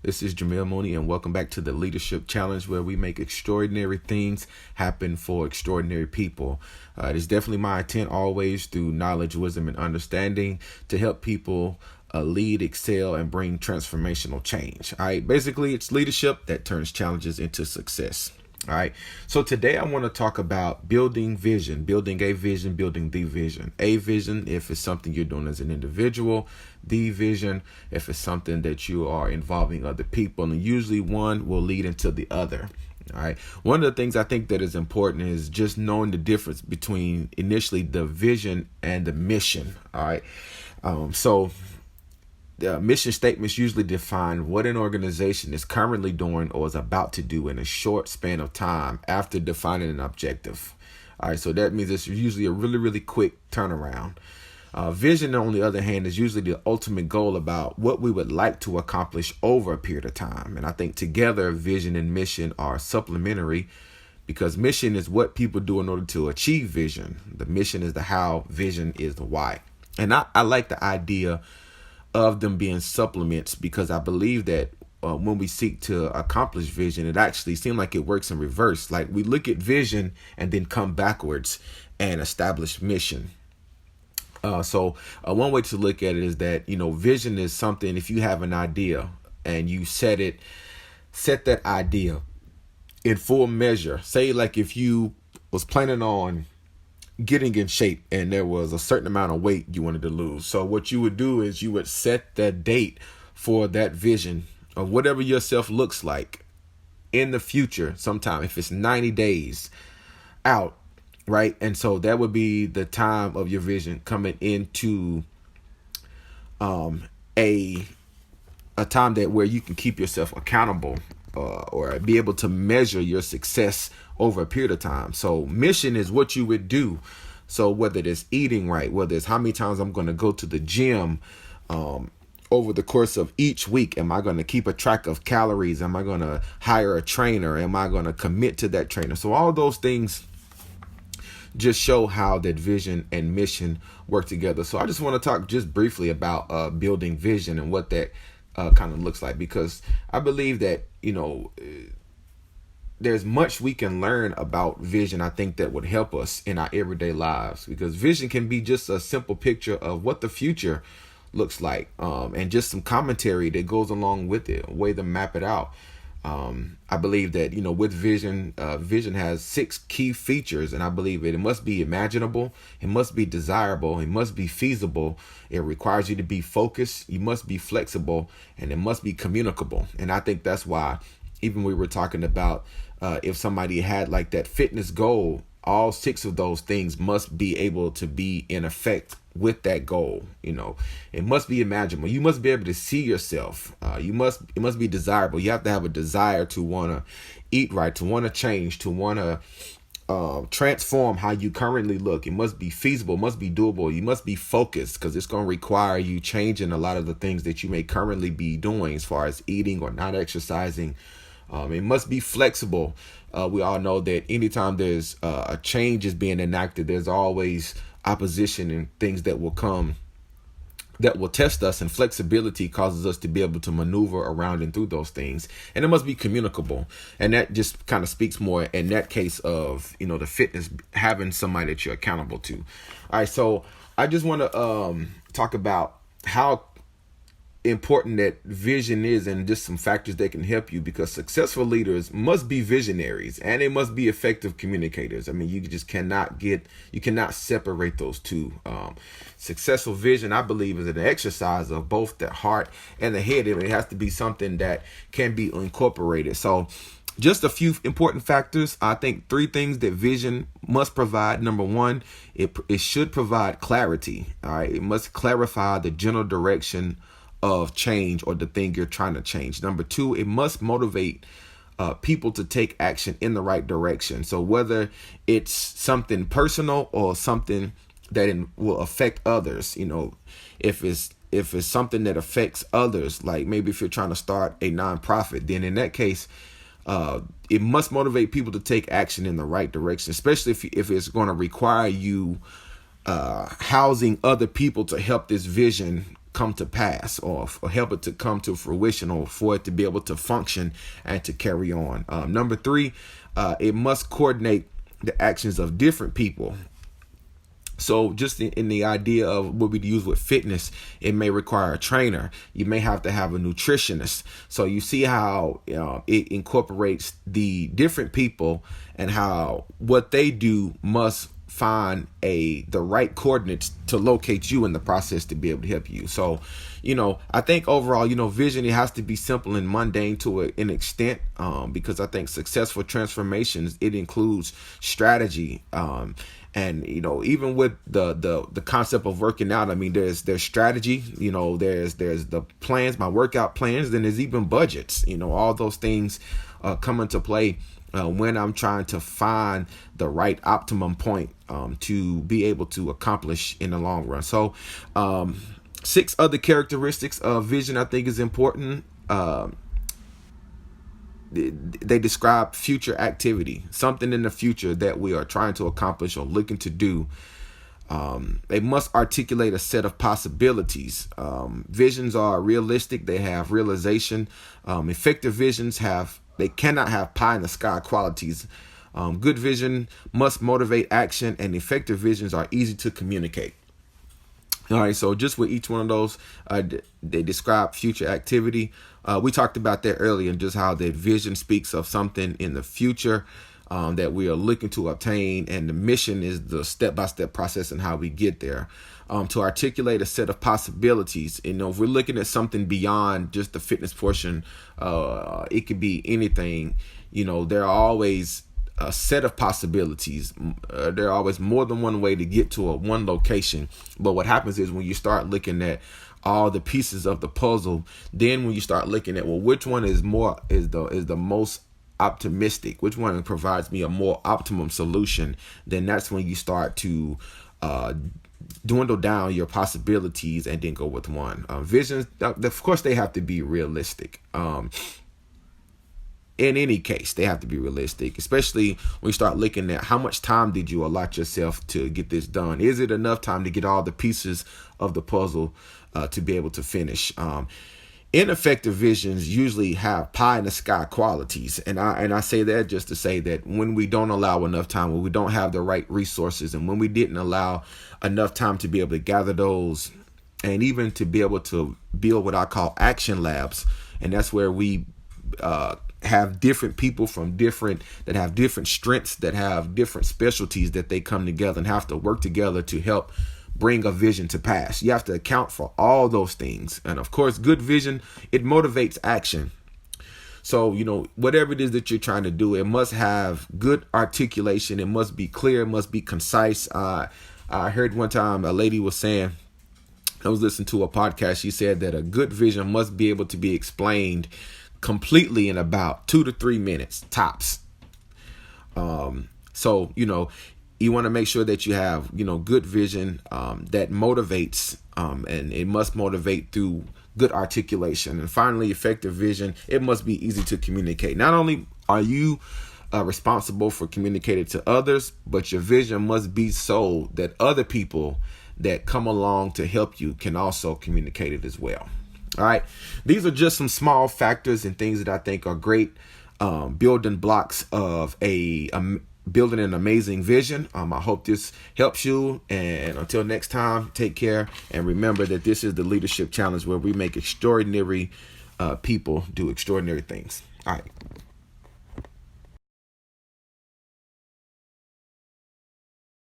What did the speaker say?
This is Jamil Mooney, and welcome back to the Leadership Challenge, where we make extraordinary things happen for extraordinary people. It is definitely my intent always through knowledge, wisdom, and understanding to help people lead, excel, and bring transformational change. All right, basically, it's leadership that turns challenges into success. All right. So today I want to talk about building vision, building a vision, building the vision. A vision, if it's something you're doing as an individual. The vision, if it's something that you are involving other people. And usually one will lead into the other. All right. One of the things I think that is important is just knowing the difference between initially the vision and the mission. All right. The mission statements usually define what an organization is currently doing or is about to do in a short span of time after defining an objective. All right, so that means it's usually a really, really quick turnaround. Vision, on the other hand, is usually the ultimate goal about what we would like to accomplish over a period of time. And I think together, vision and mission are supplementary because mission is what people do in order to achieve vision. The mission is the how, vision is the why. And I like the idea of them being supplements because I believe that when we seek to accomplish vision, it actually seems like it works in reverse. Like we look at vision and then come backwards and establish mission. So one way to look at it is that, vision is something, if you have an idea and you set that idea in full measure, say like if you was planning on getting in shape and there was a certain amount of weight you wanted to lose. So what you would do is you would set that date for that vision of whatever yourself looks like in the future sometime, if it's 90 days out, right? And so that would be the time of your vision coming into a time that where you can keep yourself accountable or be able to measure your success over a period of time. So mission is what you would do. So whether it's eating right, whether it's how many times I'm going to go to the gym over the course of each week, am I going to keep a track of calories? Am I going to hire a trainer? Am I going to commit to that trainer? So all those things just show how that vision and mission work together. So I just want to talk just briefly about building vision and what that kind of looks like, because I believe that, there's much we can learn about vision, I think, that would help us in our everyday lives, because vision can be just a simple picture of what the future looks like, and just some commentary that goes along with it, a way to map it out. I believe that, with vision, vision has 6 key features, and I believe it must be imaginable, it must be desirable, it must be feasible, it requires you to be focused, you must be flexible, and it must be communicable. And I think that's why even we were talking about if somebody had like that fitness goal, all 6 of those things must be able to be in effect with that goal. It must be imaginable. You must be able to see yourself. It must be desirable. You have to have a desire to want to eat right, to want to change, to want to transform how you currently look. It must be feasible, must be doable. You must be focused, because it's going to require you changing a lot of the things that you may currently be doing as far as eating or not exercising. It must be flexible. We all know that anytime there's a change is being enacted, there's always opposition and things that will come that will test us, and flexibility causes us to be able to maneuver around and through those things. And it must be communicable. And that just kind of speaks more in that case of, the fitness, having somebody that you're accountable to. All right. So I just want to talk about how important that vision is and just some factors that can help you, because successful leaders must be visionaries and they must be effective communicators. I mean, you cannot separate those two. Successful vision, I believe, is an exercise of both the heart and the head. It has to be something that can be incorporated. So just a few important factors. I think 3 things that vision must provide. Number 1, it should provide clarity. All right. It must clarify the general direction of change or the thing you're trying to change. Number 2, it must motivate people to take action in the right direction. So whether it's something personal or something that will affect others, if it's something that affects others, like maybe if you're trying to start a nonprofit, then in that case, it must motivate people to take action in the right direction, especially if it's going to require you housing other people to help this vision come to pass, or help it to come to fruition, or for it to be able to function and to carry on. Number three, it must coordinate the actions of different people. So just in the idea of what we use with fitness, it may require a trainer. You may have to have a nutritionist. So you see how it incorporates the different people, and how what they do must find the right coordinates to locate you in the process to be able to help you. So, I think overall, vision, it has to be simple and mundane to an extent, because I think successful transformations, it includes strategy. And even with the concept of working out, I mean, there's strategy, there's the plans, my workout plans, then there's even budgets, all those things come into play when I'm trying to find the right optimum point to be able to accomplish in the long run. So 6 other characteristics of vision I think is important. They describe future activity, something in the future that we are trying to accomplish or looking to do. They must articulate a set of possibilities. Visions are realistic. They have realization. Effective visions they cannot have pie in the sky qualities. Good vision must motivate action, and effective visions are easy to communicate. All right, so just with each one of those, they describe future activity. We talked about that earlier, and just how that vision speaks of something in the future that we are looking to obtain, and the mission is the step-by-step process and how we get there. To articulate a set of possibilities, if we're looking at something beyond just the fitness portion, it could be anything. There are always a set of possibilities. There are always more than one way to get to one location. But what happens is, when you start looking at all the pieces of the puzzle, then when you start looking at, well, which one is the most optimistic, which one provides me a more optimum solution, then that's when you start to dwindle down your possibilities and then go with one. Visions, of course, they have to be realistic. In any case, they have to be realistic, especially when you start looking at how much time did you allot yourself to get this done. Is it enough time to get all the pieces of the puzzle to be able to finish? Ineffective visions usually have pie in the sky qualities. And I say that just to say that when we don't allow enough time, when we don't have the right resources, and when we didn't allow enough time to be able to gather those, and even to be able to build what I call action labs. And that's where we have different people that have different strengths, that have different specialties, that they come together and have to work together to help bring a vision to pass. You have to account for all those things. And of course, good vision, it motivates action. So, whatever it is that you're trying to do, it must have good articulation. It must be clear. It must be concise. I heard one time a lady was saying, I was listening to a podcast. She said that a good vision must be able to be explained completely in about 2 to 3 minutes tops. So, you want to make sure that you have, good vision that motivates, and it must motivate through good articulation. And finally, effective vision, it must be easy to communicate. Not only are you responsible for communicating to others, but your vision must be so that other people that come along to help you can also communicate it as well. All right. These are just some small factors and things that I think are great building blocks of building an amazing vision. I hope this helps you. And until next time, take care. And remember that this is the Leadership Challenge, where we make extraordinary people do extraordinary things. All right.